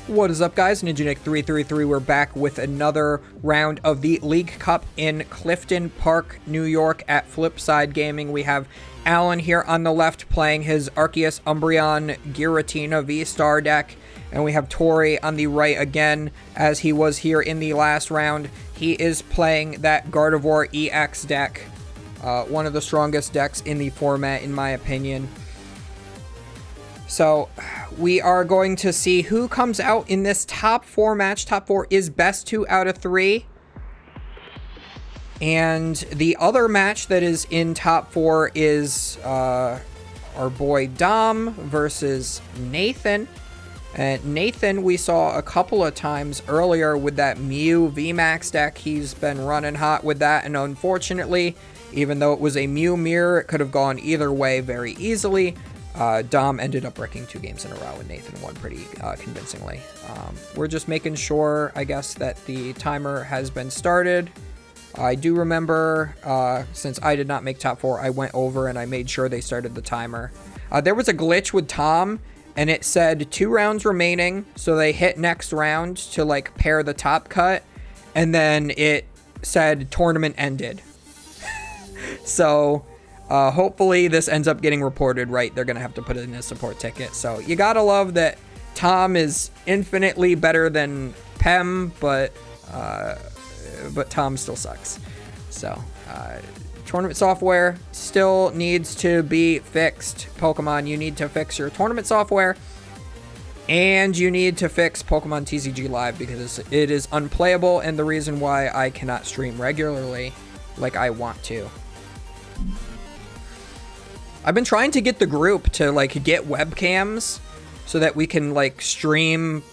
What is up, guys? Ninja Nick 333. We're back with another round of the League Cup in Clifton Park, New York at Flipside Gaming. We have Alan here on the left playing his Arceus Umbreon Giratina V-Star deck. And we have Tori on the right again, as he was here in the last round. He is playing that Gardevoir EX deck. One of the strongest decks in the format, in my opinion. So we are going to see who comes out in this top four match. Top four is best 2 out of 3. And the other match that is in top 4 is our boy Dom versus Nathan. And Nathan, we saw a couple of times earlier with that Mew VMAX deck. He's been running hot with that. And unfortunately, even though it was a Mew mirror, it could have gone either way very easily. Dom ended up wrecking 2 games in a row, and Nathan won pretty convincingly. We're just making sure, I guess, that the timer has been started. I do remember, since I did not make top 4, I went over and I made sure they started the timer. There was a glitch with Tom, and it said 2 rounds remaining, so they hit next round to, like, pair the top cut, and then it said tournament ended. So hopefully this ends up getting reported right. They're going to have to put it in a support ticket. So you got to love that Tom is infinitely better than Pem, but Tom still sucks. So tournament software still needs to be fixed. Pokemon, you need to fix your tournament software. And you need to fix Pokemon TCG Live because it is unplayable, and the reason why I cannot stream regularly like I want to. I've been trying to get the group to, like, get webcams so that we can, like, stream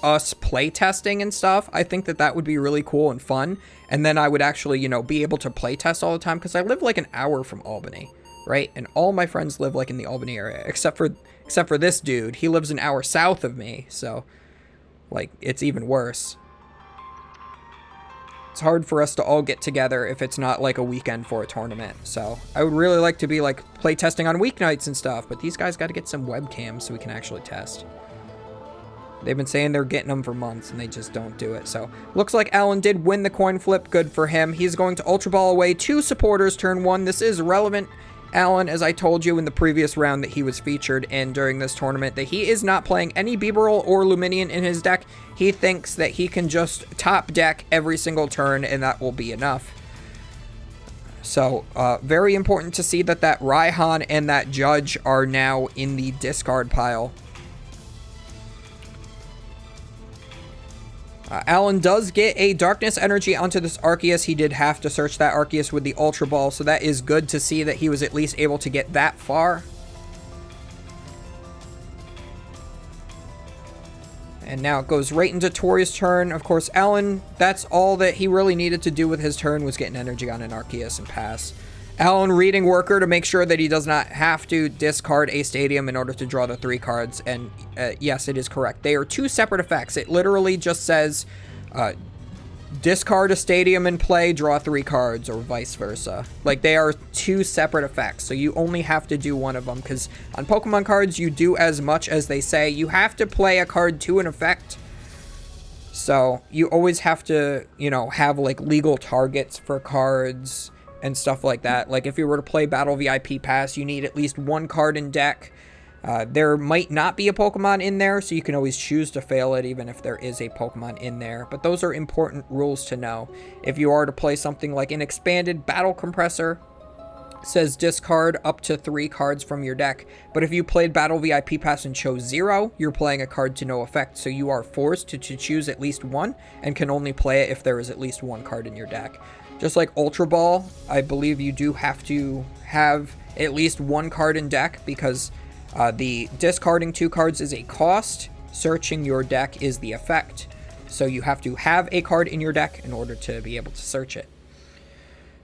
us playtesting and stuff. I think that that would be really cool and fun. And then I would actually, you know, be able to playtest all the time because I live, like, an hour from Albany, right? And all my friends live, like, in the Albany area, except for this dude. He lives an hour south of me, so, like, it's even worse. It's hard for us to all get together if it's not like a weekend for a tournament. So I would really like to be like play testing on weeknights and stuff, but these guys got to get some webcams so we can actually test. They've been saying they're getting them for months and they just don't do it. So looks like Alan did win the coin flip. Good for him. He's going to Ultra Ball away 2 supporters turn 1. This is relevant, Alan, as I told you in the previous round that he was featured in during this tournament, that he is not playing any Bibarel or Luminion in his deck. He thinks that he can just top deck every single turn and that will be enough. So, very important to see that Raihan and that Judge are now in the discard pile. Alan does get a Darkness Energy onto this Arceus. He did have to search that Arceus with the Ultra Ball, so that is good to see that he was at least able to get that far. And now it goes right into Tori's turn. Of course, Alan, that's all that he really needed to do with his turn was get an energy on an Arceus and pass. Alan reading Worker to make sure that he does not have to discard a Stadium in order to draw the 3 cards. And yes, it is correct. They are 2 separate effects. It literally just says discard a Stadium and play, draw 3 cards, or vice versa. Like, they are 2 separate effects. So you only have to do one of them, because on Pokemon cards, you do as much as they say. You have to play a card to an effect. So you always have to, you know, have, like, legal targets for cards and stuff like that. Like, if you were to play Battle VIP Pass, you need at least 1 card in deck. There might not be a Pokemon in there, so you can always choose to fail it even if there is a Pokemon in there. But those are important rules to know. If you are to play something like an expanded Battle Compressor, it says discard up to 3 cards from your deck. But if you played Battle VIP Pass and chose 0, you're playing a card to no effect. So you are forced to choose at least 1 and can only play it if there is at least 1 card in your deck. Just like Ultra Ball, I believe you do have to have at least 1 card in deck because the discarding 2 cards is a cost. Searching your deck is the effect. So you have to have a card in your deck in order to be able to search it.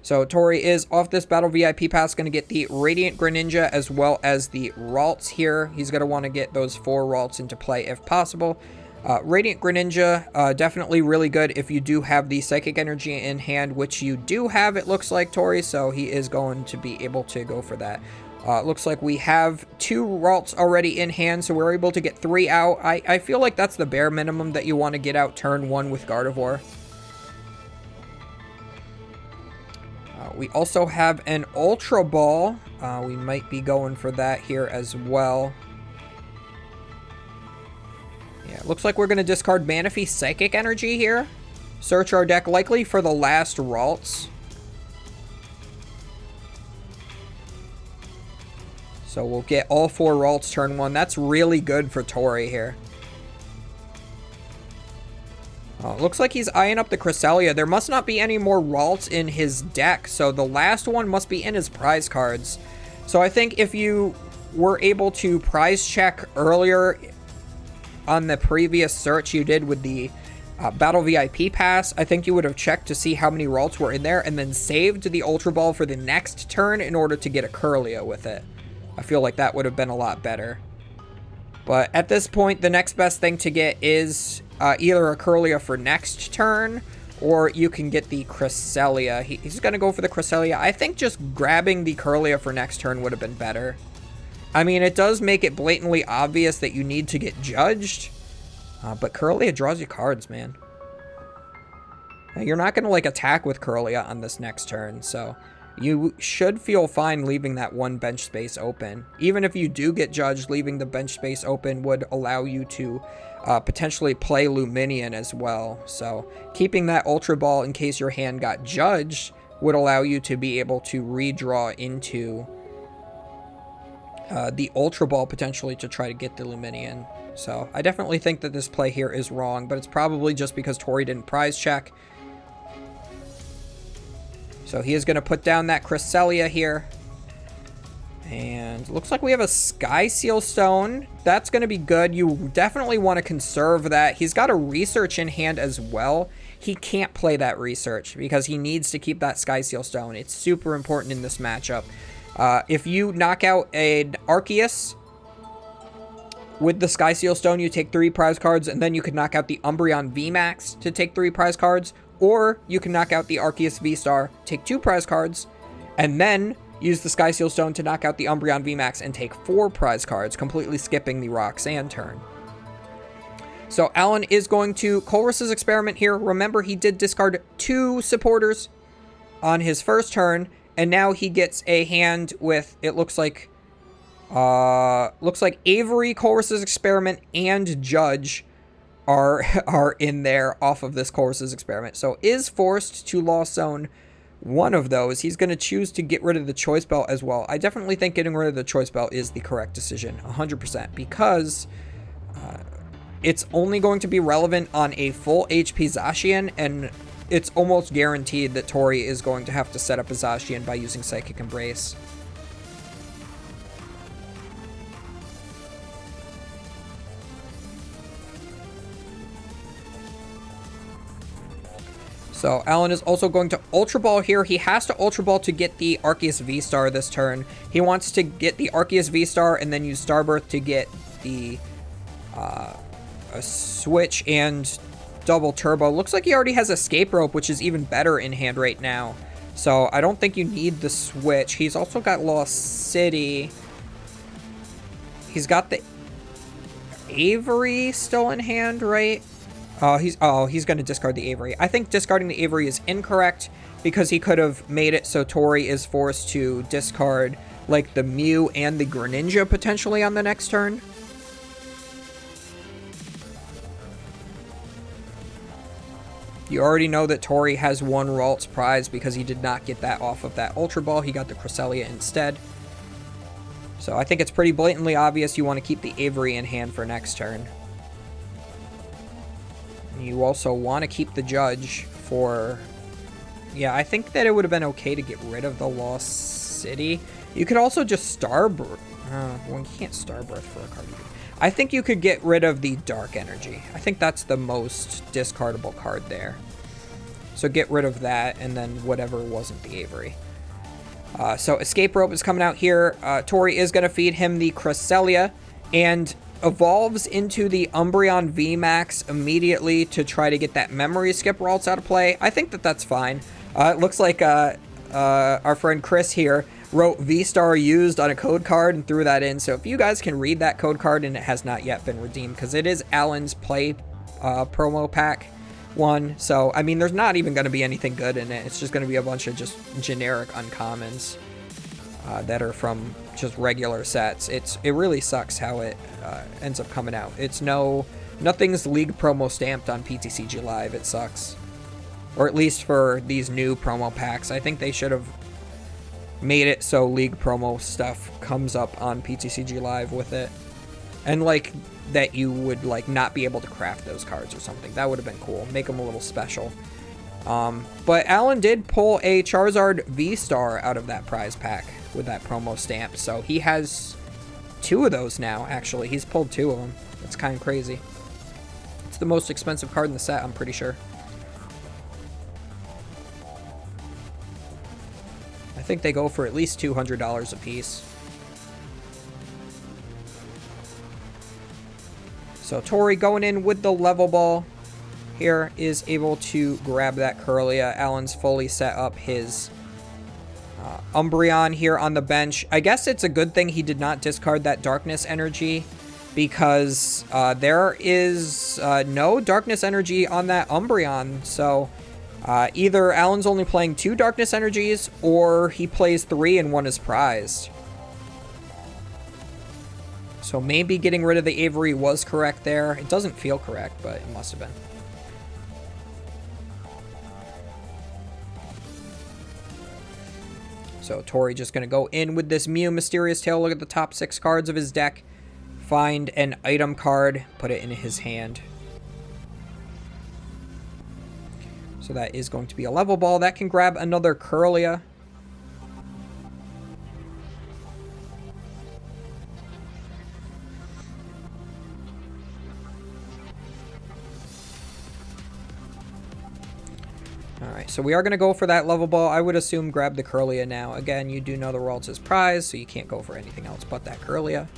So Tori is off this Battle VIP Pass, going to get the Radiant Greninja as well as the Ralts here. He's going to want to get those 4 Ralts into play if possible. Radiant Greninja, definitely really good if you do have the Psychic Energy in hand, which you do have, it looks like, Tori, so he is going to be able to go for that. Looks like we have 2 Ralts already in hand, so we're able to get 3 out. I feel like that's the bare minimum that you want to get out turn 1 with Gardevoir. We also have an Ultra Ball. We might be going for that here as well. Yeah, looks like we're going to discard Manaphy Psychic Energy here. Search our deck likely for the last Ralts. So we'll get all 4 Ralts turn 1. That's really good for Tori here. Looks like he's eyeing up the Cresselia. There must not be any more Ralts in his deck, so the last one must be in his prize cards. So I think if you were able to prize check earlier on the previous search you did with the Battle VIP Pass, I think you would have checked to see how many Ralts were in there and then saved the Ultra Ball for the next turn in order to get a Kirlia with it. I feel like that would have been a lot better. But at this point, the next best thing to get is either a Kirlia for next turn, or you can get the Cresselia. He's going to go for the Cresselia. I think just grabbing the Kirlia for next turn would have been better. I mean, it does make it blatantly obvious that you need to get judged, but Kirlia draws you cards, man. Now, you're not going to, like, attack with Kirlia on this next turn, so you should feel fine leaving that 1 bench space open. Even if you do get judged, leaving the bench space open would allow you to potentially play Luminion as well. So keeping that Ultra Ball in case your hand got judged would allow you to be able to redraw into the Ultra Ball potentially to try to get the Luminion. So I definitely think that this play here is wrong, but it's probably just because Tori didn't prize check. So he is going to put down that Cresselia here. And looks like we have a Sky Seal Stone. That's going to be good. You definitely want to conserve that. He's got a Research in hand as well. He can't play that Research because he needs to keep that Sky Seal Stone. It's super important in this matchup. If you knock out an Arceus with the Sky Seal Stone, you take 3 prize cards, and then you could knock out the Umbreon VMAX to take 3 prize cards. Or you can knock out the Arceus V-Star, take 2 prize cards, and then use the Sky Seal Stone to knock out the Umbreon VMAX and take 4 prize cards, completely skipping the Roxanne turn. So Alan is going to Colress's Experiment here. Remember, he did discard 2 supporters on his first turn, and now he gets a hand with, it looks like Avery, Colress's Experiment, and Judge are in there off of this Colress's Experiment. So is forced to Lost Zone one of those. He's going to choose to get rid of the Choice Belt as well. I definitely think getting rid of the Choice Belt is the correct decision, 100%, because it's only going to be relevant on a full HP Zacian, and it's almost guaranteed that Tori is going to have to set up a Zacian by using Psychic Embrace. So Alan is also going to Ultra Ball here. He has to Ultra Ball to get the Arceus V-Star this turn. He wants to get the Arceus V-Star and then use Starbirth to get the a Switch and double Turbo. Looks like he already has Escape Rope, which is even better in hand right now. So I don't think you need the Switch. He's also got Lost City. He's got the Avery still in hand, right? He's going to discard the Avery. I think discarding the Avery is incorrect because he could have made it so Tori is forced to discard like the Mew and the Greninja potentially on the next turn. You already know that Tori has 1 Ralts prize because he did not get that off of that Ultra Ball. He got the Cresselia instead. So I think it's pretty blatantly obvious you want to keep the Avery in hand for next turn. You also want to keep the Judge for... Yeah, I think that it would have been okay to get rid of the Lost City. You could also just Starbirth. Well, you can't Starbirth for a card. I think you could get rid of the Dark Energy. I think that's the most discardable card there. So get rid of that, and then whatever wasn't the Avery. So Escape Rope is coming out here. Tori is going to feed him the Cresselia, and evolves into the Umbreon VMAX immediately to try to get that Memory Skip Ralts out of play. I think that that's fine. It looks like our friend Chris here wrote V-Star used on a code card and threw that in. So if you guys can read that code card, and it has not yet been redeemed because it is Alan's play promo pack one. So, I mean, there's not even going to be anything good in it. It's just going to be a bunch of just generic uncommons that are from just regular sets. It really sucks how it ends up coming out. Nothing's league promo stamped on PTCG Live. It sucks. Or at least for these new promo packs. I think they should have made it so league promo stuff comes up on PTCG Live with it. And like that you would like not be able to craft those cards or something. That would have been cool. Make them a little special. But Alan did pull a Charizard V-Star out of that prize pack with that promo stamp. So he has 2 of those now, actually. He's pulled 2 of them. That's kind of crazy. It's the most expensive card in the set, I'm pretty sure. I think they go for at least $200 a piece. So Tori going in with the level ball here is able to grab that Kirlia. Alan's fully set up his Umbreon here on the bench. I guess it's a good thing he did not discard that Darkness Energy because there is no Darkness Energy on that Umbreon. So either Alan's only playing 2 Darkness Energies or he plays 3 and 1 is prized. So maybe getting rid of the Avery was correct there. It doesn't feel correct, but it must have been. So Tori just going to go in with this Mew Mysterious Tail. Look at the top 6 cards of his deck. Find an item card. Put it in his hand. So that is going to be a level ball. That can grab another Kirlia. Alright, so we are going to go for that level ball. I would assume grab the Kirlia now. Again, you do know the Ralts is prize, so you can't go for anything else but that Kirlia.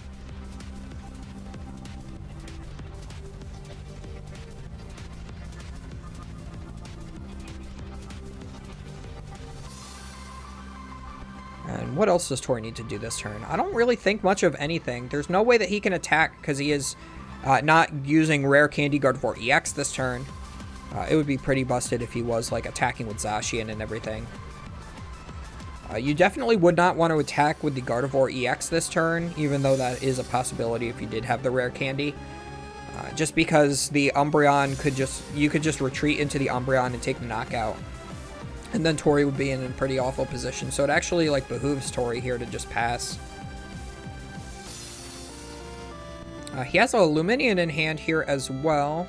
And what else does Tori need to do this turn? I don't really think much of anything. There's no way that he can attack because he is not using Rare Candy Gardevoir EX this turn. It would be pretty busted if he was like attacking with Zacian and everything. You definitely would not want to attack with the Gardevoir EX this turn, even though that is a possibility if you did have the Rare Candy. Just because the Umbreon you could just retreat into the Umbreon and take the knockout. And then Tori would be in a pretty awful position. So it actually like behooves Tori here to just pass. He has a Luminion in hand here as well.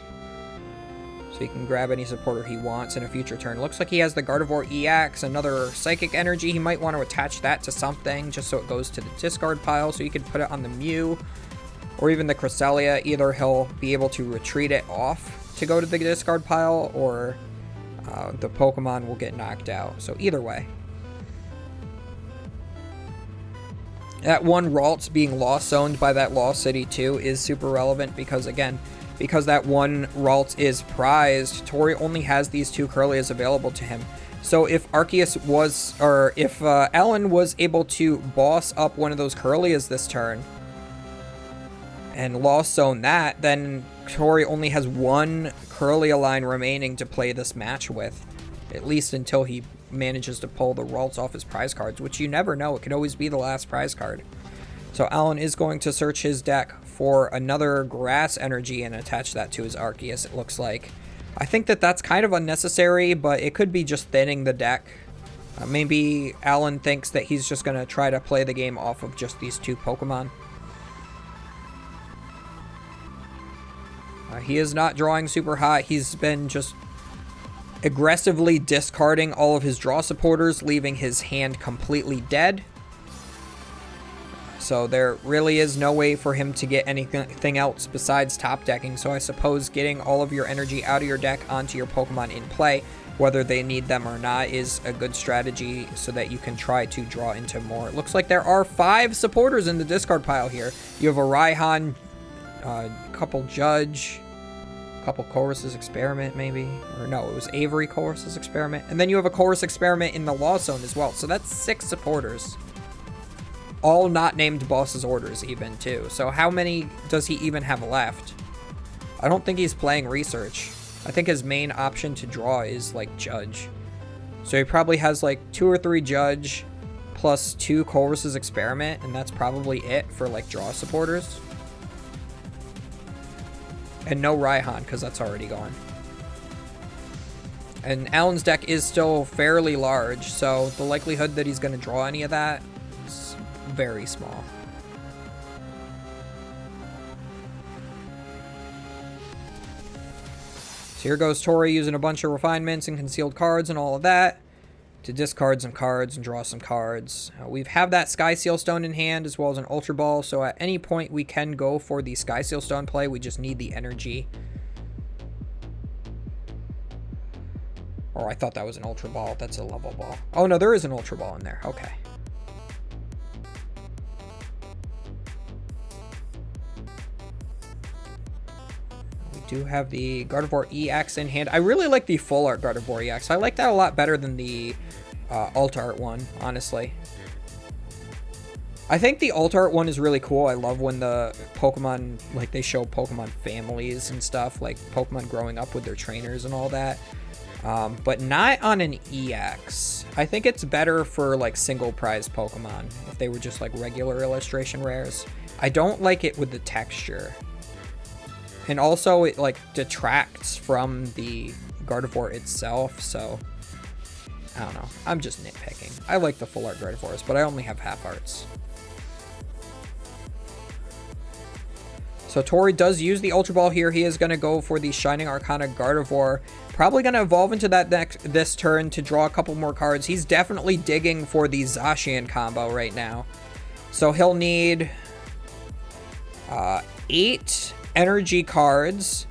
So he can grab any supporter he wants in a future turn. Looks like he has the Gardevoir EX, another Psychic Energy. He might want to attach that to something just so it goes to the discard pile. So you could put it on the Mew or even the Cresselia. Either he'll be able to retreat it off to go to the discard pile or the Pokemon will get knocked out. So either way. That one Ralts being Lost Zoned by that Lost City too is super relevant because, again, because that one Ralts is prized, Tori only has these 2 Kirlias available to him. So if Arceus was, or if Alan was able to boss up one of those Kirlias this turn and Lost Zone that, then Tori only has 1 Kirlia line remaining to play this match with, at least until he manages to pull the Ralts off his prize cards, which you never know. It could always be the last prize card. So Alan is going to search his deck for another Grass Energy and attach that to his Arceus, it looks like. I think that that's kind of unnecessary, but it could be just thinning the deck. Maybe Alan thinks that he's just going to try to play the game off of just these 2 Pokemon. He is not drawing super hot. He's been just aggressively discarding all of his draw supporters, leaving his hand completely dead. So there really is no way for him to get anything else besides top decking. So I suppose getting all of your energy out of your deck onto your Pokemon in play, whether they need them or not, is a good strategy so that you can try to draw into more. It looks like there are 5 supporters in the discard pile here. You have a Raihan, couple Judge, couple Chorus's Experiment maybe, or no, it was Avery Chorus's Experiment, and then you have a Chorus Experiment in the Lost Zone as well. So that's 6 supporters. all not named boss's orders even too. So how many does he even have left? I don't think he's playing research. I think his main option to draw is like judge. So he probably has like 2 or 3 judge plus 2 Colress's experiment, and that's probably it for like draw supporters. And no Raihan, because that's already gone. And Alan's deck is still fairly large, so the likelihood that he's going to draw any of that is very small. So here goes Tori using a bunch of refinements and concealed cards and all of that to discard some cards and draw some cards. We have that Sky Seal Stone in hand as well as an Ultra Ball, so at any point we can go for the Sky Seal Stone play. We just need the energy. Or I thought that was an Ultra Ball. That's a level ball. Oh no, there is an Ultra Ball in there. Okay. Do have the Gardevoir EX in hand. I really like the full art Gardevoir EX. I like that a lot better than the alt art one, honestly. I think the alt art one is really cool. I love when the Pokemon, like they show Pokemon families and stuff, like Pokemon growing up with their trainers and all that. But not on an EX. I think it's better for like single prize Pokemon if they were just like regular illustration rares. I don't like it with the texture. And also, it, like, detracts from the Gardevoir itself, so... I don't know. I'm just nitpicking. I like the full art Gardevoirs, but I only have half arts. So Tori does use the Ultra Ball here. He is going to go for the Shining Arcana Gardevoir. Probably going to evolve into that this turn to draw a couple more cards. He's definitely digging for the Zacian combo right now. So he'll need 8... energy cards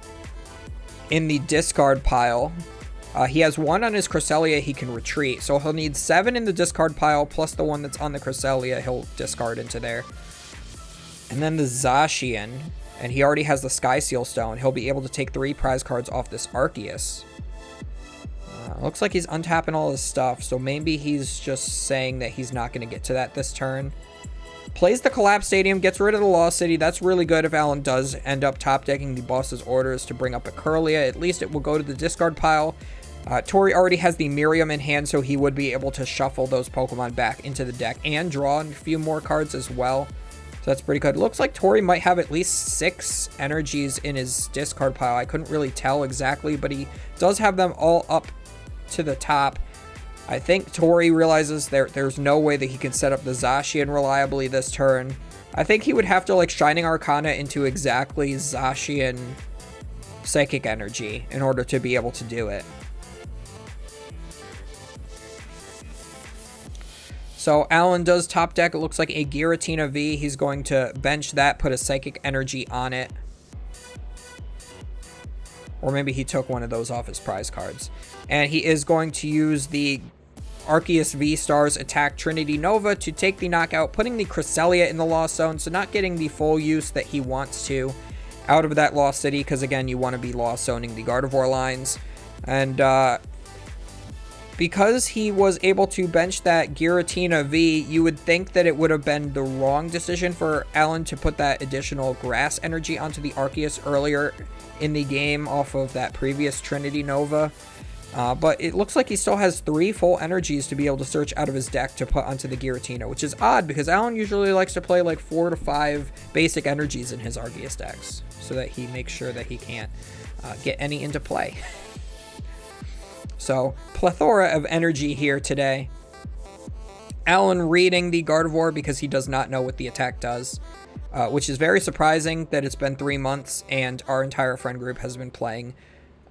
in the discard pile. He has 1 on his Cresselia he can retreat, so he'll need 7 in the discard pile plus the one that's on the Cresselia he'll discard into there. And then the Zacian, and he already has the Sky Seal Stone. He'll be able to take 3 prize cards off this Arceus. Looks like he's untapping all his stuff, so maybe he's just saying that he's not going to get to that this turn. Plays the Collapse Stadium, gets rid of the Lost City. That's really good if Alan does end up top decking the boss's orders to bring up a Curlia. At least it will go to the discard pile. Tori already has the Miriam in hand, so he would be able to shuffle those Pokemon back into the deck and draw a few more cards as well. So that's pretty good. Looks like Tori might have at least 6 energies in his discard pile. I couldn't really tell exactly, but he does have them all up to the top. I think Tori realizes there's no way that he can set up the Zacian reliably this turn. I think he would have to like Shining Arcana into exactly Zacian Psychic Energy in order to be able to do it. So Alan does top deck. It looks like a Giratina V. He's going to bench that, put a Psychic Energy on it. Or maybe he took one of those off his prize cards. And he is going to use the Arceus V-Stars Attack Trinity Nova to take the knockout, putting the Cresselia in the Lost Zone, so not getting the full use that he wants to out of that Lost City, because again, you want to be Lost Zoning the Gardevoir lines. And because he was able to bench that Giratina V, you would think that it would have been the wrong decision for Alan to put that additional Grass Energy onto the Arceus earlier in the game off of that previous Trinity Nova. But it looks like he still has 3 full energies to be able to search out of his deck to put onto the Giratina, which is odd because Alan usually likes to play like 4 to 5 basic energies in his Arceus decks so that he makes sure that he can't get any into play. So, plethora of energy here today. Alan reading the Gardevoir because he does not know what the attack does, which is very surprising that it's been 3 months and our entire friend group has been playing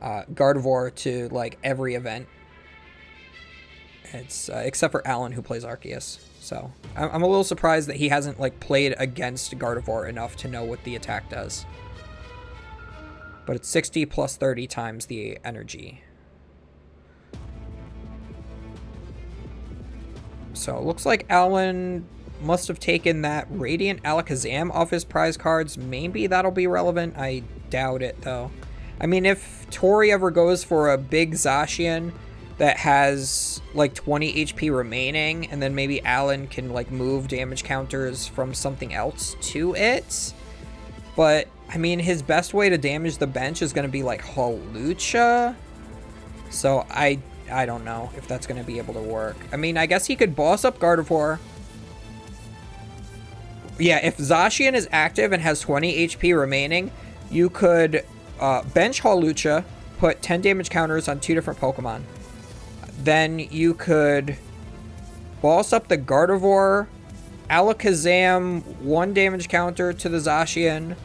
Gardevoir to like every event. It's except for Alan, who plays Arceus. So I'm a little surprised that he hasn't like played against Gardevoir enough to know what the attack does. But it's 60 plus 30 times the energy. So it looks like Alan must have taken that Radiant Alakazam off his prize cards. Maybe that'll be relevant. I doubt it though. I mean, if Tori ever goes for a big Zacian that has like 20 HP remaining, and then maybe Alan can like move damage counters from something else to it. But I mean, his best way to damage the bench is going to be like Hawlucha. So I don't know if that's going to be able to work. I mean, I guess he could boss up Gardevoir. Yeah, if Zacian is active and has 20 HP remaining, you could bench Hawlucha, put 10 damage counters on 2 different Pokemon. Then you could boss up the Gardevoir, Alakazam, 1 damage counter to the Zacian,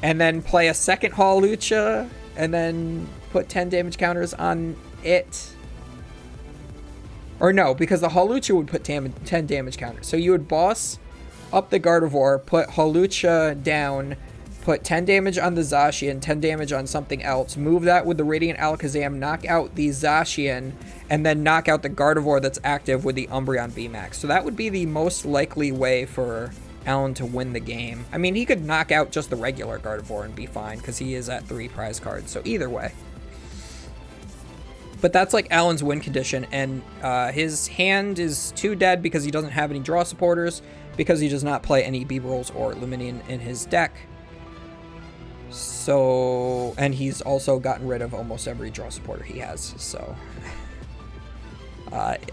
and then play a second Hawlucha, and then put 10 damage counters on it. Or no, because the Hawlucha would put 10 damage counters. So you would boss up the Gardevoir, put Hawlucha down, put 10 damage on the Zacian, 10 damage on something else, move that with the Radiant Alakazam, knock out the Zacian, and then knock out the Gardevoir that's active with the Umbreon VMAX. So that would be the most likely way for Alan to win the game. I mean, he could knock out just the regular Gardevoir and be fine, because he is at 3 prize cards, so either way. But that's like Alan's win condition, and his hand is 2 dead because he doesn't have any draw supporters, because he does not play any Beeballs or Luminion in his deck. So, and he's also gotten rid of almost every draw supporter he has, so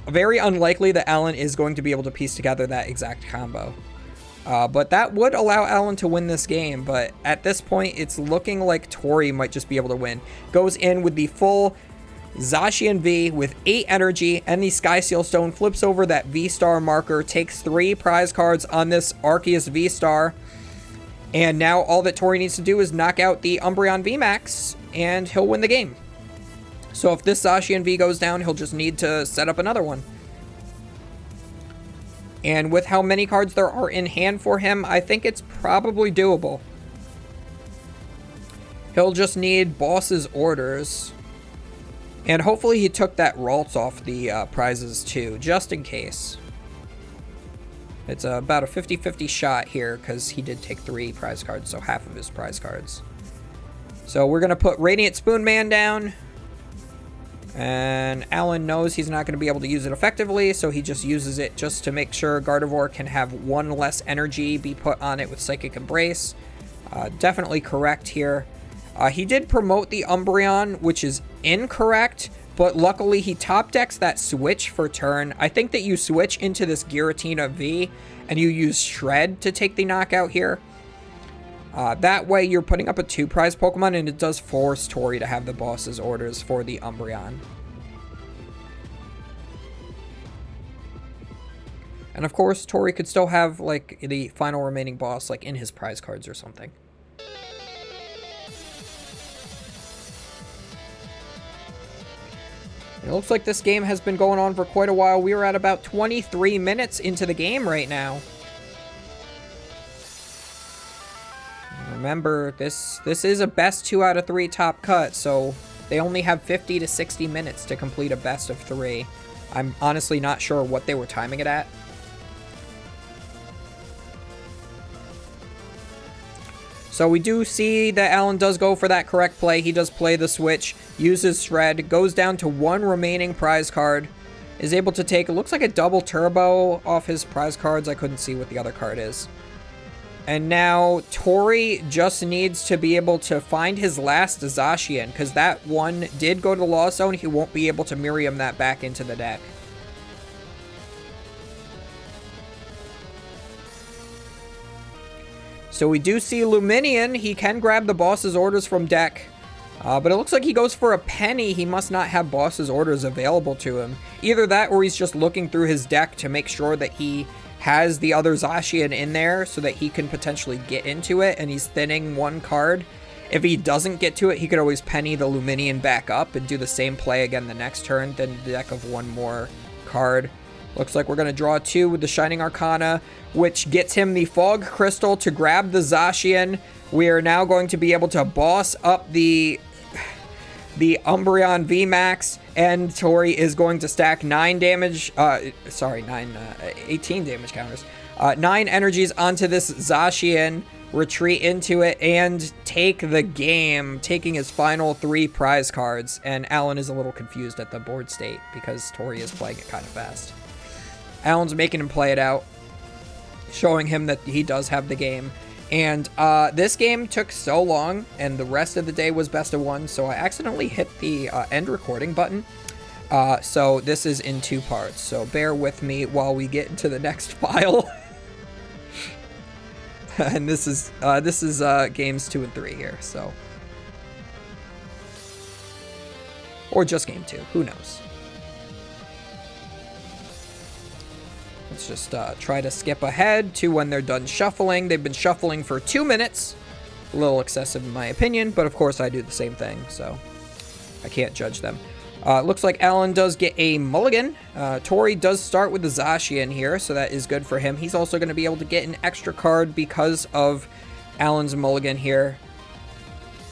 very unlikely that Alan is going to be able to piece together that exact combo. But that would allow Alan to win this game, but at this point it's looking like Tori might just be able to win. Goes in with the full Zacian V with 8 energy and the Sky Seal Stone, flips over that V-Star marker, takes 3 prize cards on this Arceus V-Star. And now all that Tori needs to do is knock out the Umbreon VMAX, and he'll win the game. So if this Zacian V goes down, he'll just need to set up another one. And with how many cards there are in hand for him, I think it's probably doable. He'll just need Boss's Orders. And hopefully he took that Ralts off the prizes too, just in case. It's about a 50-50 shot here, because he did take 3 prize cards, so half of his prize cards. So we're going to put Radiant Spoon Man down. And Alan knows he's not going to be able to use it effectively, so he just uses it just to make sure Gardevoir can have 1 less energy be put on it with Psychic Embrace. Definitely correct here. He did promote the Umbreon, which is incorrect, but luckily he top decks that switch for turn. I think that you switch into this Giratina V, and you use Shred to take the knockout here. That way you're putting up a 2 prize Pokemon, and it does force Tori to have the boss's orders for the Umbreon. And of course, Tori could still have like the final remaining boss like in his prize cards or something. It looks like this game has been going on for quite a while. We are at about 23 minutes into the game right now. Remember, this is a best 2 out of 3 top cut, so they only have 50 to 60 minutes to complete a best of 3. I'm honestly not sure what they were timing it at. So we do see that Alan does go for that correct play. He does play the switch, uses Shred, goes down to 1 remaining prize card, is able to take, it looks like a double turbo off his prize cards. I couldn't see what the other card is. And now Tori just needs to be able to find his last Zacian, because that one did go to the Lost Zone. He won't be able to Miriam that back into the deck. So we do see Luminion. He can grab the boss's orders from deck. But it looks like he goes for a penny. He must not have boss's orders available to him. Either that, or he's just looking through his deck to make sure that he has the other Zacian in there so that he can potentially get into it, and he's thinning 1 card. If he doesn't get to it, he could always penny the Luminion back up and do the same play again the next turn, then the deck of 1 more card. Looks like we're going to draw 2 with the Shining Arcana, which gets him the Fog Crystal to grab the Zacian. We are now going to be able to boss up the Umbreon VMAX, and Tori is going to stack 18 damage counters. 9 energies onto this Zacian, retreat into it and take the game, taking his final 3 prize cards. And Alan is a little confused at the board state because Tori is playing it kind of fast. Alan's making him play it out, showing him that he does have the game. And this game took so long, and the rest of the day was best of 1, so I accidentally hit the end recording button. So this is in 2 parts, so bear with me while we get into the next file. And this is games 2 and 3 here, so. Or just game 2, who knows. Let's just try to skip ahead to when they're done shuffling. They've been shuffling for 2 minutes. A little excessive in my opinion, but of course I do the same thing, so I can't judge them. Looks like Alan does get a mulligan. Tori does start with the Zacian here, so that is good for him. He's also going to be able to get an extra card because of Alan's mulligan here.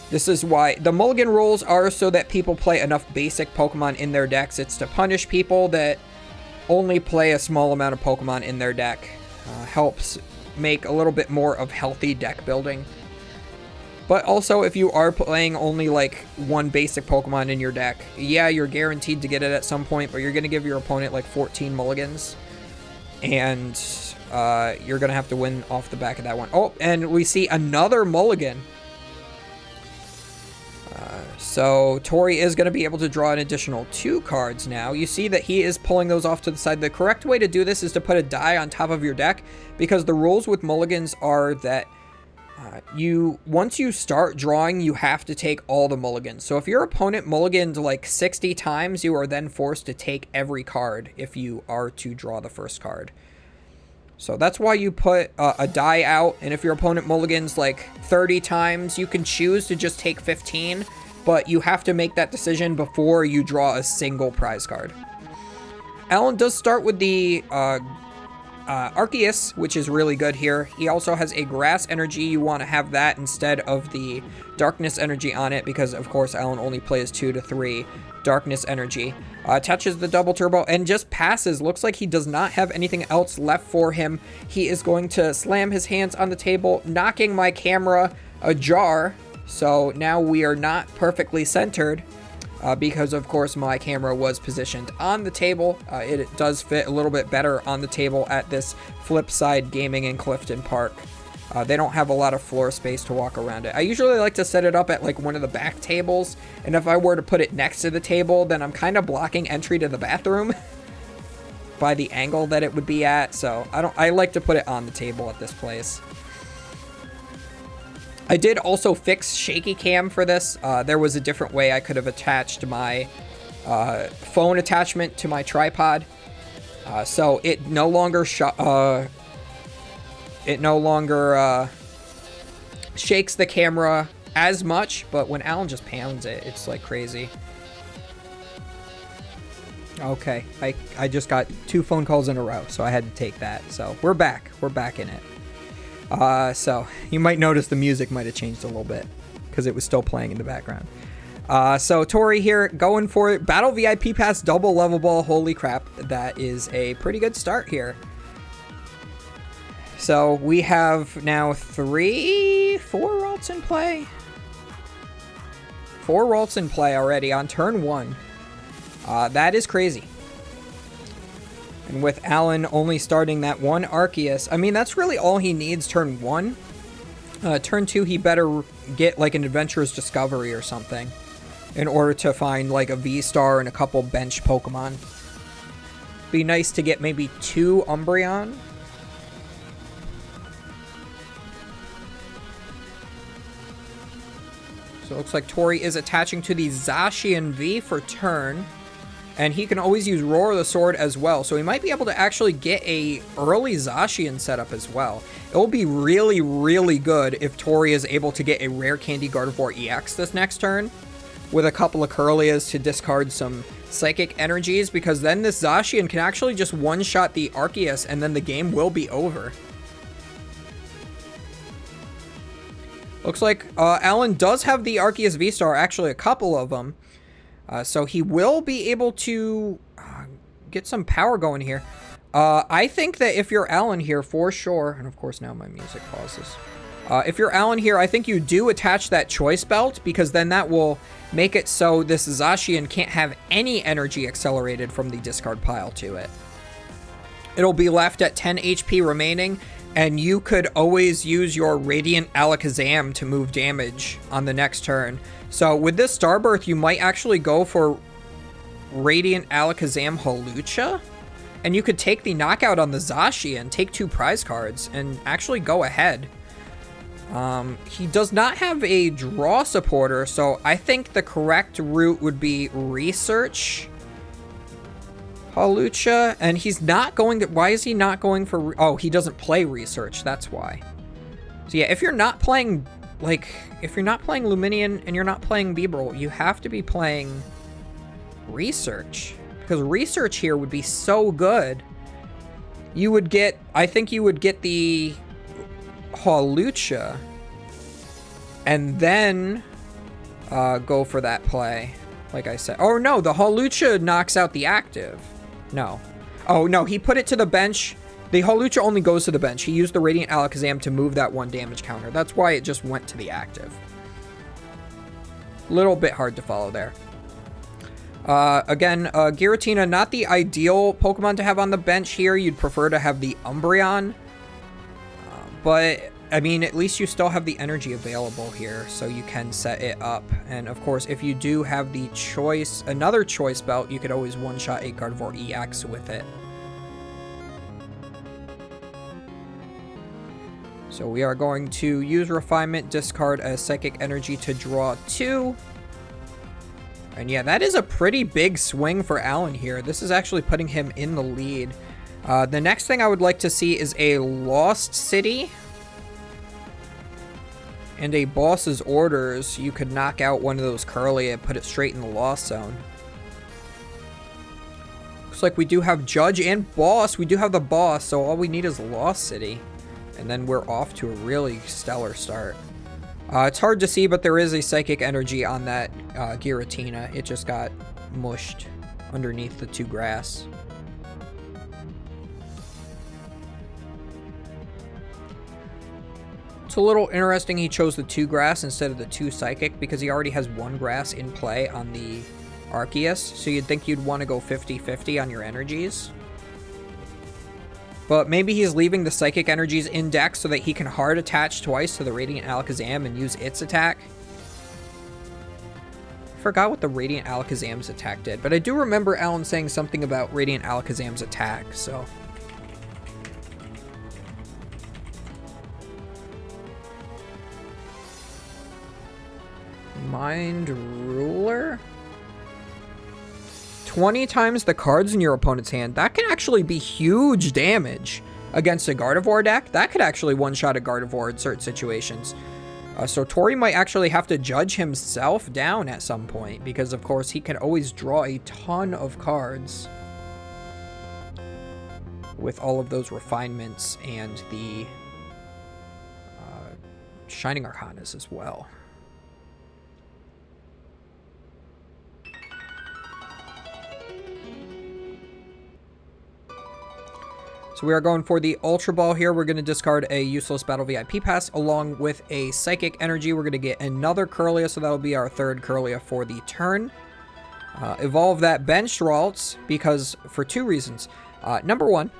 This is why the mulligan rules are so that people play enough basic Pokemon in their decks. It's to punish people that only play a small amount of Pokemon in their deck. Helps make a little bit more of healthy deck building. But also, if you are playing only like 1 basic Pokemon in your deck, yeah, you're guaranteed to get it at some point, but you're going to give your opponent like 14 mulligans. And you're going to have to win off the back of that one. Oh, and we see another mulligan. So Tori is going to be able to draw an additional 2 cards now. You see that he is pulling those off to the side. The correct way to do this is to put a die on top of your deck, because the rules with mulligans are that once you start drawing, you have to take all the mulligans. So if your opponent mulliganed like 60 times, you are then forced to take every card if you are to draw the first card. So that's why you put a die out, and if your opponent mulligans like 30 times, you can choose to just take 15, but you have to make that decision before you draw a single prize card. Alan does start with the Arceus, which is really good here. He also has a Grass Energy. You want to have that instead of the Darkness Energy on it because, of course, Alan only plays 2 to 3 Darkness Energy. Touches the Double Turbo and just passes. Looks like he does not have anything else left for him. He is going to slam his hands on the table, knocking my camera ajar. So now we are not perfectly centered. Because, of course, my camera was positioned on the table. It does fit a little bit better on the table at this Flipside Gaming in Clifton Park. They don't have a lot of floor space to walk around it. I usually like to set it up at like one of the back tables, and if I were to put it next to the table, then I'm kind of blocking entry to the bathroom by the angle that it would be at. So I like to put it on the table at this place. I did also fix shaky cam for this. There was a different way I could have attached my phone attachment to my tripod. So it no longer shakes the camera as much, but when Alan just pounds it, it's like crazy. Okay, I just got 2 phone calls in a row, so I had to take that. So we're back in it. So you might notice the music might have changed a little bit because it was still playing in the background. So Tori here going for it. Battle VIP Pass double level ball. Holy crap. That is a pretty good start here. So we have now 4 Ralts in play. 4 Ralts in play already on turn 1. That is crazy. And with Alan only starting that 1 Arceus, I mean, that's really all he needs turn 1. Turn 2, he better get like an Adventurer's Discovery or something in order to find like a V-Star and a couple bench Pokemon. Be nice to get maybe 2 Umbreon. So it looks like Tori is attaching to the Zacian V for turn. And he can always use Roar of the Sword as well. So he might be able to actually get a early Zacian setup as well. It will be really, really good if Tori is able to get a Rare Candy Gardevoir EX this next turn. With a couple of Curlias to discard some Psychic Energies. Because then this Zacian can actually just one-shot the Arceus and then the game will be over. Looks like Alan does have the Arceus V-Star. Actually, a couple of them. So he will be able to get some power going here. I think that if you're Alan here, for sure, and of course now my music pauses. If you're Alan here, I think you do attach that choice belt, because then that will make it so this Zacian can't have any energy accelerated from the discard pile to it. It'll be left at 10 HP remaining, and you could always use your Radiant Alakazam to move damage on the next turn. So with this Starbirth, you might actually go for Radiant Alakazam Hawlucha, and you could take the knockout on the Zacian, take 2 prize cards, and actually go ahead. He does not have a draw supporter, so I think the correct route would be Research Hawlucha, and he's not going to... Why is he not going for... Oh, he doesn't play Research, that's why. So yeah, if you're not playing, like, if you're not playing Luminion and you're not playing Bibarel, you have to be playing Research, because Research here would be so good. You would get... I think you would get the Hawlucha, and then go for that play, like I said. Oh no, the Hawlucha knocks out the active. No. Oh no, he put it to the bench. The Hawlucha only goes to the bench. He used the Radiant Alakazam to move that 1 damage counter. That's why it just went to the active. Little bit hard to follow there. Again, Giratina, not the ideal Pokemon to have on the bench here. You'd prefer to have the Umbreon. But, I mean, at least you still have the energy available here, so you can set it up. And, of course, if you do have the choice, another choice belt, you could always one-shot a Gardevoir EX with it. So we are going to use Refinement, discard a Psychic Energy to draw 2. And yeah, that is a pretty big swing for Alan here. This is actually putting him in the lead. The next thing I would like to see is a Lost City and a Boss's Orders. You could knock out one of those Curly and put it straight in the Lost Zone. Looks like we do have Judge and Boss. We do have the Boss, so all we need is Lost City. And then we're off to a really stellar start. It's hard to see, but there is a Psychic Energy on that Giratina. It just got mushed underneath the 2 grass. It's a little interesting he chose the 2 grass instead of the 2 Psychic, because he already has 1 grass in play on the Arceus, so you'd think you'd want to go 50-50 on your energies. But maybe he's leaving the Psychic Energies in deck so that he can hard attach twice to the Radiant Alakazam and use its attack. I forgot what the Radiant Alakazam's attack did, but I do remember Alan saying something about Radiant Alakazam's attack, so... Mind Ruler? 20 times the cards in your opponent's hand. That can actually be huge damage against a Gardevoir deck. That could actually one-shot a Gardevoir in certain situations. So Tori might actually have to judge himself down at some point, because of course he can always draw a ton of cards with all of those refinements and the Shining Arcanas as well. So we are going for the Ultra Ball here. We're going to discard a useless Battle VIP Pass along with a Psychic Energy. We're going to get another Curlia, so that'll be our 3rd Curlia for the turn. Evolve that bench Ralts, because for 2 reasons. Number 1,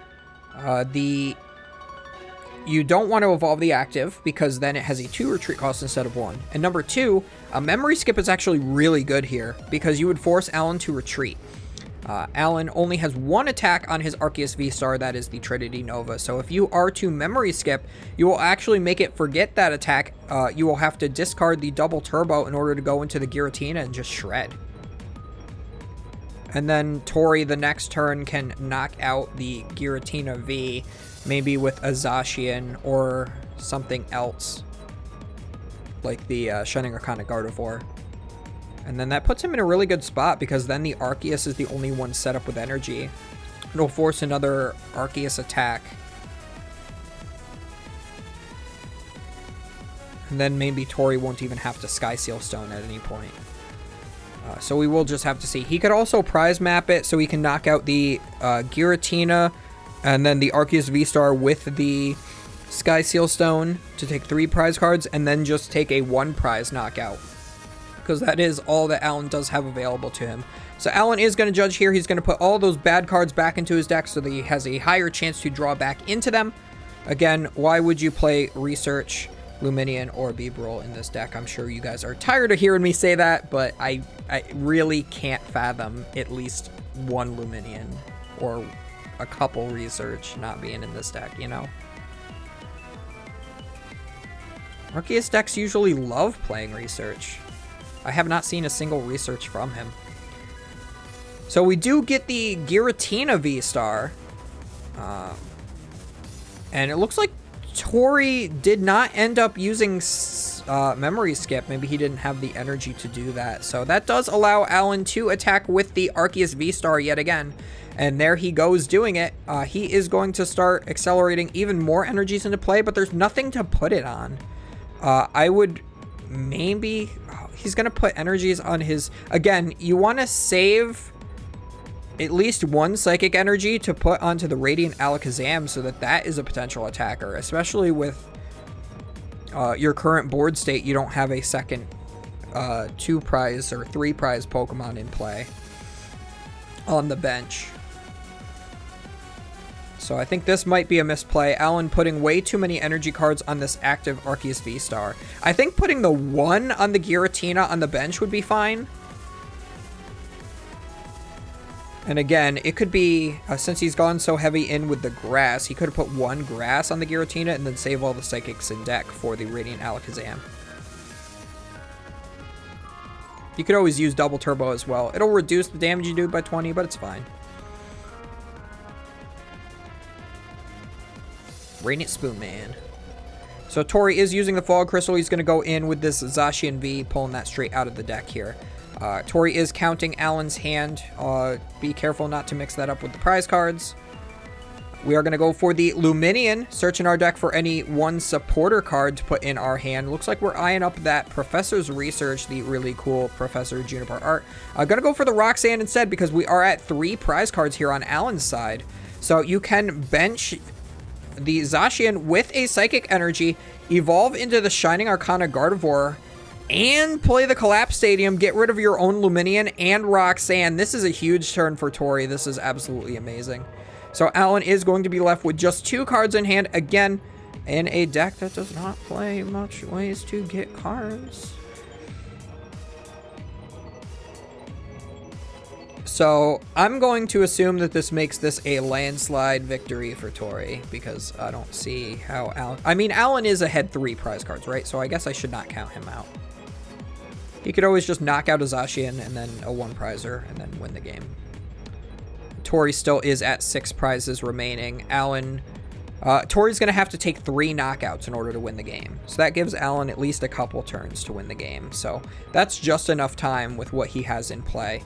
you don't want to evolve the active, because then it has a 2 retreat cost instead of 1. And number 2, a Memory Skip is actually really good here, because you would force Alan to retreat. Alan only has 1 attack on his Arceus V-Star, that is the Trinity Nova. So if you are to Memory Skip, you will actually make it forget that attack. You will have to discard the Double Turbo in order to go into the Giratina and just shred. And then Tori, the next turn, can knock out the Giratina V, maybe with a Zacian or something else, like the Shining Arcana Gardevoir. And then that puts him in a really good spot, because then the Arceus is the only one set up with energy. It'll force another Arceus attack. And then maybe Tori won't even have to Sky Seal Stone at any point. So we will just have to see. He could also prize map it so he can knock out the Giratina and then the Arceus V-Star with the Sky Seal Stone to take 3 prize cards, and then just take a 1 prize knockout. Because that is all that Alan does have available to him. So Alan is going to judge here. He's going to put all those bad cards back into his deck so that he has a higher chance to draw back into them. Again, why would you play Research, Luminion, or Beebrel in this deck? I'm sure you guys are tired of hearing me say that, but I really can't fathom at least one Luminion or a couple Research not being in this deck, you know? Arceus decks usually love playing Research. I have not seen a single Research from him. So we do get the Giratina V-Star. And it looks like Tori did not end up using Memory Skip. Maybe he didn't have the energy to do that. So that does allow Alan to attack with the Arceus V-Star yet again. And there he goes doing it. He is going to start accelerating even more energies into play, but there's nothing to put it on. I would maybe... he's going to put energies on his... Again, you want to save at least 1 psychic energy to put onto the Radiant Alakazam so that that is a potential attacker, especially with your current board state. You don't have a second 2 prize or 3 prize Pokemon in play on the bench. So I think this might be a misplay. Alan putting way too many energy cards on this active Arceus V-Star. I think putting the 1 on the Giratina on the bench would be fine. And again, it could be, since he's gone so heavy in with the grass, he could have put 1 grass on the Giratina and then save all the psychics in deck for the Radiant Alakazam. You could always use double turbo as well. It'll reduce the damage you do by 20, but it's fine. Radiant Spoon Man. So Tori is using the Fog Crystal. He's going to go in with this Zacian V, pulling that straight out of the deck here. Tori is counting Alan's hand. Be careful not to mix that up with the prize cards. We are going to go for the Luminion, searching our deck for any 1 supporter card to put in our hand. Looks like we're eyeing up that Professor's Research, the really cool Professor Juniper art. I'm going to go for the Roxanne instead because we are at 3 prize cards here on Alan's side. So you can bench the Zacian with a Psychic Energy, evolve into the Shining Arcana Gardevoir, and play the Collapse Stadium, get rid of your own Luminion and Roxanne. This is a huge turn for Tori. This is absolutely amazing. So Alan is going to be left with just 2 cards in hand, again, in a deck that does not play much ways to get cards. So I'm going to assume that this makes this a landslide victory for Tori, because I don't see how Alan... I mean, Alan is ahead 3 prize cards, right? So I guess I should not count him out. He could always just knock out a Zacian and then a 1 prizer and then win the game. Tori still is at 6 prizes remaining. Alan... Tori's going to have to take 3 knockouts in order to win the game. So that gives Alan at least a couple turns to win the game. So that's just enough time with what he has in play.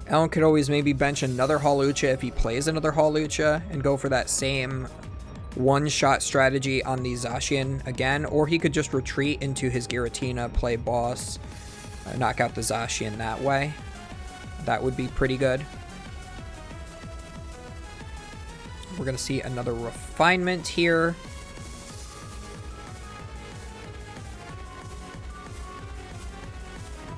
Alan could always maybe bench another Hawlucha if he plays another Hawlucha and go for that same one-shot strategy on the Zacian again, or he could just retreat into his Giratina, play boss, knock out the Zacian that way. That would be pretty good. We're going to see another refinement here.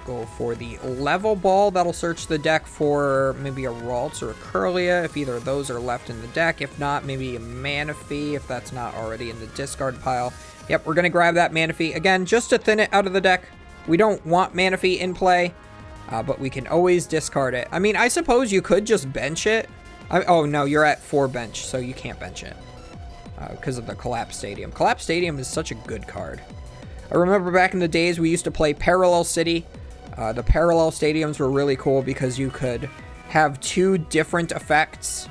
Go for the level ball. That'll search the deck for maybe a Ralts or a Curlia if either of those are left in the deck. If not, maybe a Manaphy if that's not already in the discard pile. Yep, we're going to grab that Manaphy. Again, just to thin it out of the deck. We don't want Manaphy in play, but we can always discard it. I mean, I suppose you could just bench it. Oh, no, you're at 4 bench, so you can't bench it because of the Collapse Stadium. Collapse Stadium is such a good card. I remember back in the days we used to play Parallel City. The parallel stadiums were really cool because you could have 2 different effects.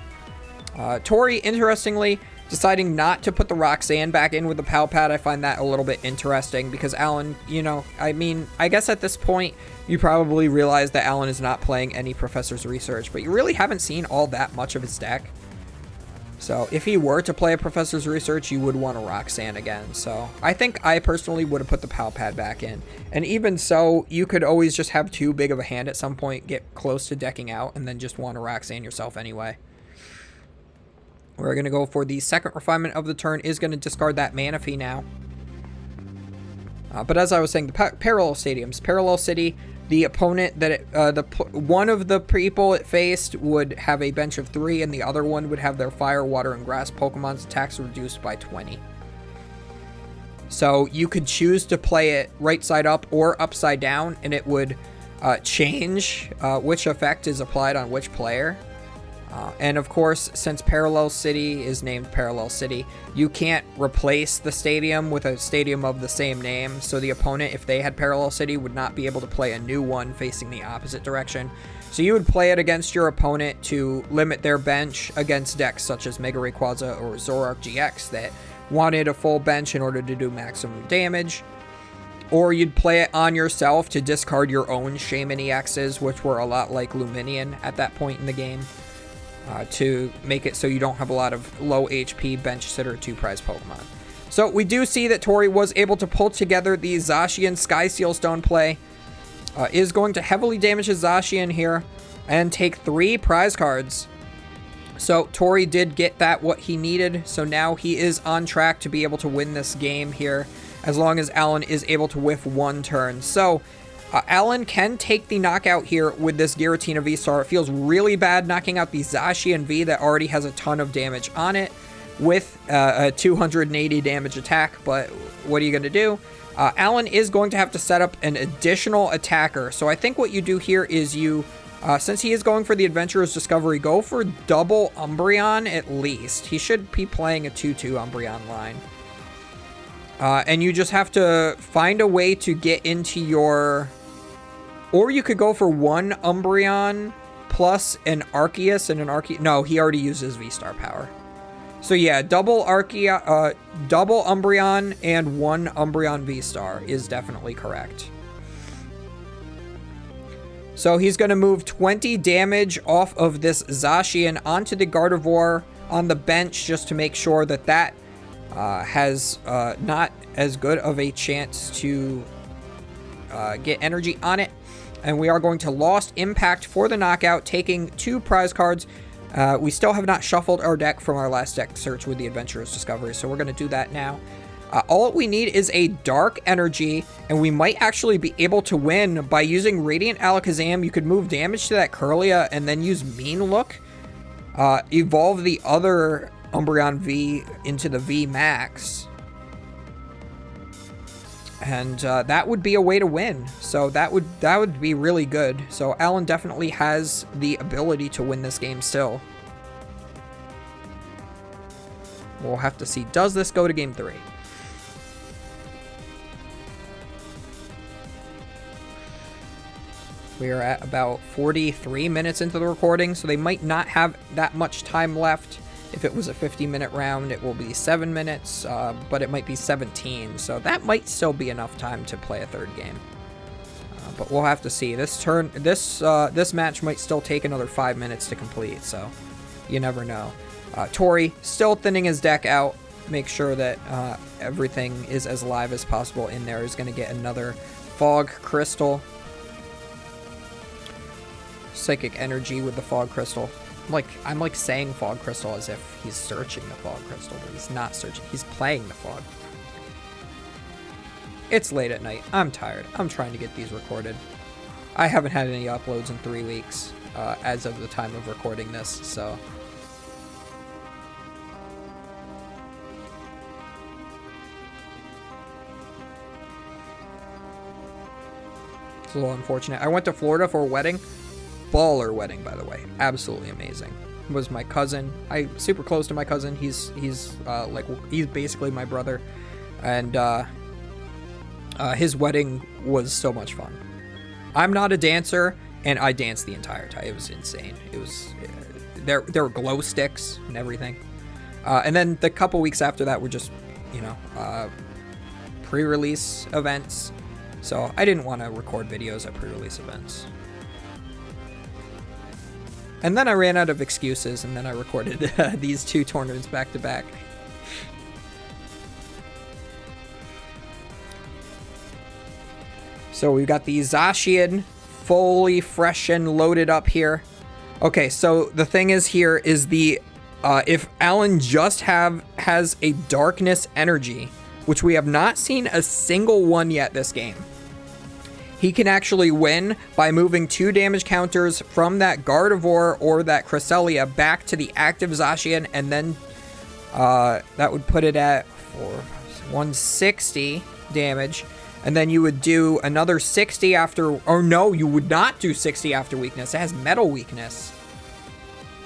Tori, interestingly, deciding not to put the Roxanne back in with the Pal Pad, I find that a little bit interesting because Alan, you know, I mean, I guess at this point, you probably realize that Alan is not playing any Professor's Research, but you really haven't seen all that much of his deck. So if he were to play a Professor's Research, you would want a Roxanne again. So I think I personally would have put the Pal Pad back in. And even so, you could always just have too big of a hand at some point, get close to decking out, and then just want a Roxanne yourself anyway. We're going to go for the second refinement of the turn, is going to discard that Manaphy now. But as I was saying, the parallel stadiums, Parallel City, the opponent that one of the people it faced would have a bench of 3, and the other one would have their Fire, Water, and Grass Pokemon's attacks reduced by 20. So you could choose to play it right side up or upside down, and it would change which effect is applied on which player. And of course, since Parallel City is named Parallel City, you can't replace the stadium with a stadium of the same name. So the opponent, if they had Parallel City, would not be able to play a new one facing the opposite direction. So you would play it against your opponent to limit their bench against decks such as Mega Rayquaza or Zoroark GX that wanted a full bench in order to do maximum damage. Or you'd play it on yourself to discard your own Shaman EXs, which were a lot like Luminion at that point in the game. To make it so you don't have a lot of low HP bench sitter 2 prize Pokemon. So we do see that Tori was able to pull together the Zacian Sky Seal Stone play. Is going to heavily damage his Zacian here and take 3 prize cards. So Tori did get that what he needed. So now he is on track to be able to win this game here, as long as Alan is able to whiff 1 turn. So Alan can take the knockout here with this Giratina V-Star. It feels really bad knocking out the Zacian V that already has a ton of damage on it with a 280 damage attack, but what are you going to do? Alan is going to have to set up an additional attacker. So I think what you do here is you, since he is going for the Adventurer's Discovery, go for double Umbreon at least. He should be playing a 2-2 Umbreon line. And you just have to find a way to get into your... Or you could go for 1 Umbreon plus an Arceus and an Arceus. No, he already uses V-Star power. So yeah, double Umbreon and 1 Umbreon V-Star is definitely correct. So he's going to move 20 damage off of this Zacian onto the Gardevoir on the bench just to make sure that that has not as good of a chance to get energy on it. And we are going to Lost Impact for the knockout, taking 2 prize cards. We still have not shuffled our deck from our last deck search with the Adventurer's Discovery, so we're going to do that now. All we need is a Dark Energy, and we might actually be able to win by using Radiant Alakazam. You could move damage to that Kirlia and then use Mean Look. Evolve the other Umbreon V into the V Max. And that would be a way to win. So that would be really good. So Alan definitely has the ability to win this game still. We'll have to see. Does this go to game 3? We are at about 43 minutes into the recording, so they might not have that much time left. If it was a 50-minute round, it will be 7 minutes, but it might be 17. So that might still be enough time to play a third game. But we'll have to see. This match might still take another 5 minutes to complete, so you never know. Tori still thinning his deck out. Make sure that everything is as live as possible in there. He's going to get another Fog Crystal. Psychic Energy with the Fog Crystal. I'm like saying Fog Crystal as if he's searching the Fog Crystal, but he's not searching. He's playing the Fog. It's late at night. I'm tired. I'm trying to get these recorded. I haven't had any uploads in 3 weeks as of the time of recording this, so... It's a little unfortunate. I went to Florida for a wedding. Baller wedding, by the way. Absolutely amazing. It was my cousin. I'm super close to my cousin. He's basically my brother, and his wedding was so much fun. I'm not a dancer, and I danced the entire time. It was insane. It was there were glow sticks and everything, and then the couple weeks after that were just pre-release events. So I didn't want to record videos at pre-release events. And then I ran out of excuses, and then I recorded these 2 tournaments back to back. So we've got the Zacian fully fresh and loaded up here. Okay, so the thing is here is the If Alan just has a Darkness Energy, which we have not seen a single one yet this game, he can actually win by moving 2 damage counters from that Gardevoir or that Cresselia back to the active Zacian, and then that would put it at 160 damage. And then you would do another 60 after... Or no, you would not do 60 after weakness. It has metal weakness.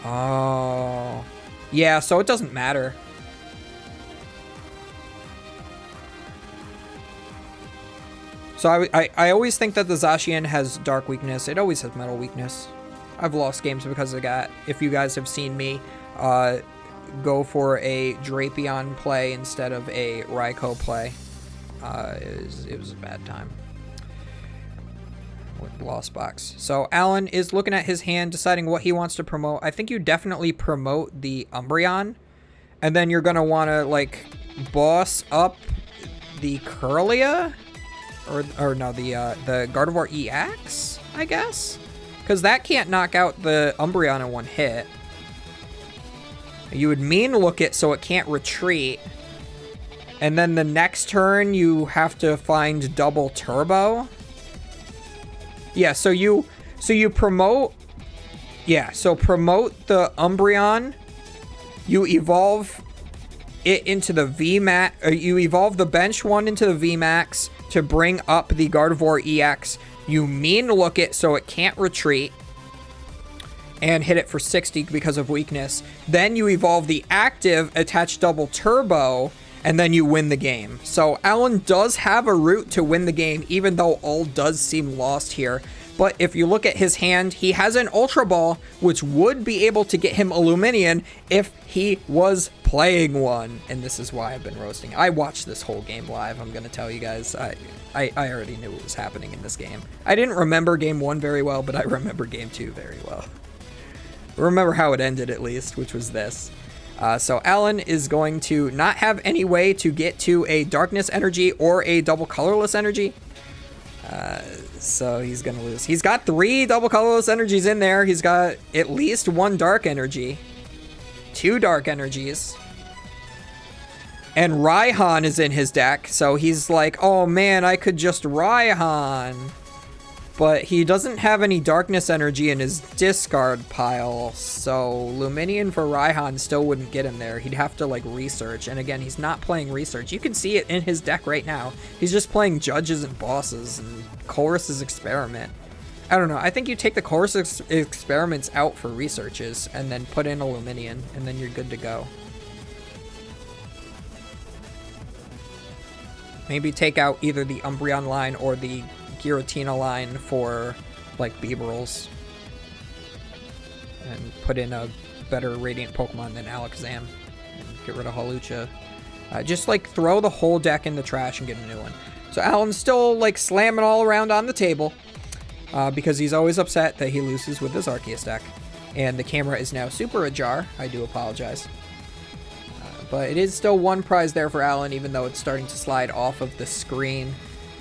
Oh. Yeah, so it doesn't matter. So I always think that the Zacian has dark weakness. It always has metal weakness. I've lost games because of that. If you guys have seen me go for a Drapion play instead of a Raikou play, it was a bad time with Lost Box. So Alan is looking at his hand, deciding what he wants to promote. I think you definitely promote the Umbreon, and then you're going to want to, like, boss up the Kirlia, or no, the Gardevoir EX, I guess? Because that can't knock out the Umbreon in one hit. You would mean look it so it can't retreat. And then the next turn, you have to find double turbo. Yeah, so you promote... Yeah, so promote the Umbreon. You evolve it into the VMAX... you evolve the bench one into the VMAX to bring up the Gardevoir EX. You mean look it so it can't retreat. And hit it for 60 because of weakness. Then you evolve the active, attach double turbo, and then you win the game. So Alan does have a route to win the game, even though all does seem lost here. But if you look at his hand, he has an Ultra Ball, which would be able to get him a Lumineon if he was playing one. And this is why I've been roasting. I watched this whole game live, I'm going to tell you guys. I already knew what was happening in this game. I didn't remember game 1 very well, but I remember game 2 very well. Remember how it ended, at least, which was this. So Alan is going to not have any way to get to a Darkness Energy or a double Colorless Energy. So he's going to lose. He's got 3 double Colorless Energies in there. He's got at least 1 Dark Energy. 2 Dark Energies. And Raihan is in his deck. So he's like, oh man, I could just Raihan. But he doesn't have any Darkness Energy in his discard pile, so Lumineon for Raihan still wouldn't get him there. He'd have to, like, research, and again, he's not playing research. You can see it in his deck right now. He's just playing Judges and Bosses and Chorus's Experiment. I don't know. I think you take the Chorus Experiments out for researches, and then put in a Lumineon, and then you're good to go. Maybe take out either the Umbreon line or the Giratina line for, like, Beebrels, and put in a better Radiant Pokemon than Alakazam, and get rid of Hawlucha. Just, like, throw the whole deck in the trash and get a new one. So Alan's still, like, slamming all around on the table, because he's always upset that he loses with his Arceus deck. And the camera is now super ajar. I do apologize. But it is still 1 prize there for Alan, even though it's starting to slide off of the screen.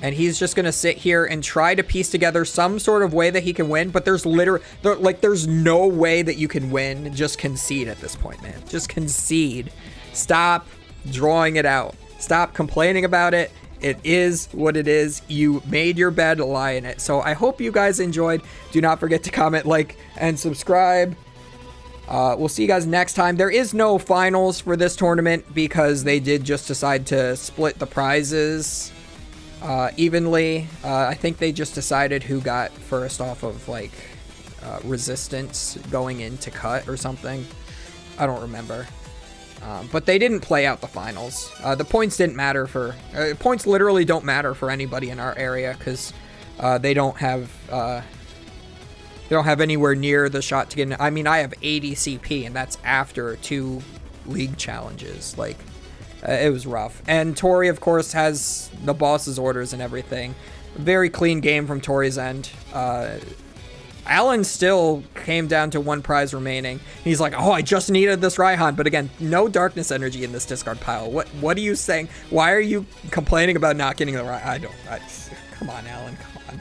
And he's just going to sit here and try to piece together some sort of way that he can win. But there's there's no way that you can win. Just concede at this point, man. Just concede. Stop drawing it out. Stop complaining about it. It is what it is. You made your bed, lie in it. So I hope you guys enjoyed. Do not forget to comment, like, and subscribe. We'll see you guys next time. There is no finals for this tournament because they did just decide to split the prizes evenly. I think they just decided who got first off of, like, resistance going into cut or something. I don't remember. But they didn't play out the finals. The points didn't matter for... points literally don't matter for anybody in our area because they don't have... they don't have anywhere near the shot to get in. I mean, I have 80 CP, and that's after 2 league challenges. Like, it was rough. And Tori, of course, has the boss's orders and everything. Very clean game from Tori's end. Alan still came down to 1 prize remaining. He's like, oh, I just needed this Raihan. But again, no Darkness Energy in this discard pile. What are you saying? Why are you complaining about not getting the Raihan? Come on, Alan, come on.